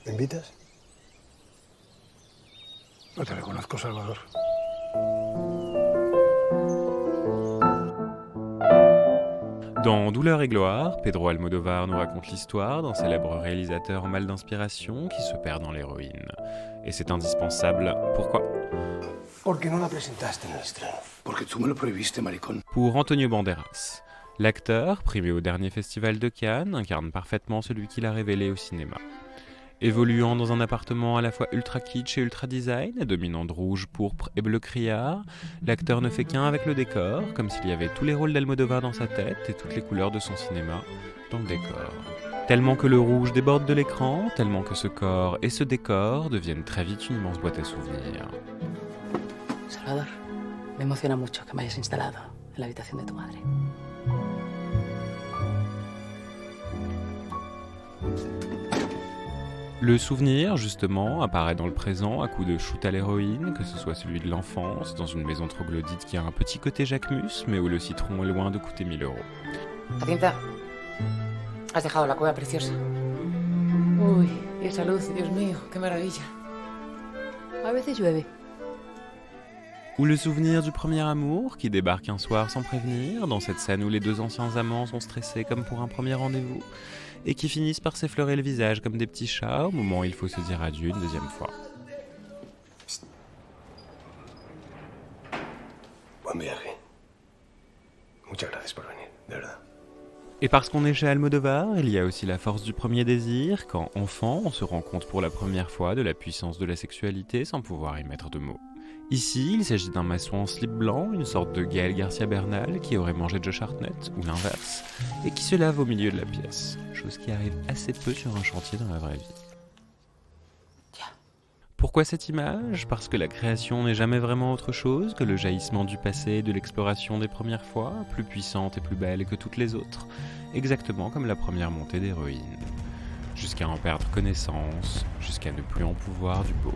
¿Me invitas? No te reconozco, Salvador. Dans Douleur et gloire, Pedro Almodóvar nous raconte l'histoire d'un célèbre réalisateur mal d'inspiration qui se perd dans l'héroïne. Et c'est indispensable. Pourquoi ? ¿Por qué no la presentaste en el estreno? Porque tú me lo prohibiste, maricón. Pour Antonio Banderas. L'acteur, primé au dernier festival de Cannes, incarne parfaitement celui qu'il a révélé au cinéma. Évoluant dans un appartement à la fois ultra kitsch et ultra design, dominant de rouge, pourpre et bleu criard, l'acteur ne fait qu'un avec le décor, comme s'il y avait tous les rôles d'Almodóvar dans sa tête et toutes les couleurs de son cinéma dans le décor. Tellement que le rouge déborde de l'écran, tellement que ce corps et ce décor deviennent très vite une immense boîte à souvenirs. Salvador, me emociona mucho que me hayas instalado en la habitación de tu madre. Le souvenir, justement, apparaît dans le présent à coups de shoot à l'héroïne, que ce soit celui de l'enfance, dans une maison troglodyte qui a un petit côté Jacquemus, mais où le citron est loin de coûter 1000 €. Jacinta, has dejado la cueva preciosa. Uy, y esa luz, Dios mío, qué maravilla. A veces llueve. Ou le souvenir du premier amour qui débarque un soir sans prévenir, dans cette scène où les deux anciens amants sont stressés comme pour un premier rendez-vous, et qui finissent par s'effleurer le visage comme des petits chats au moment où il faut se dire adieu une deuxième fois. Buen viaje. Muchas gracias por venir, de verdad. Et parce qu'on est chez Almodóvar, il y a aussi la force du premier désir, quand enfant on se rend compte pour la première fois de la puissance de la sexualité sans pouvoir y mettre de mots. Ici, il s'agit d'un maçon en slip blanc, une sorte de Gaël Garcia Bernal qui aurait mangé Josh Hartnett, ou l'inverse, et qui se lave au milieu de la pièce, chose qui arrive assez peu sur un chantier dans la vraie vie. Pourquoi cette image ? Parce que la création n'est jamais vraiment autre chose que le jaillissement du passé et de l'exploration des premières fois, plus puissante et plus belle que toutes les autres, exactement comme la première montée d'héroïne. Jusqu'à en perdre connaissance, jusqu'à ne plus en pouvoir du beau.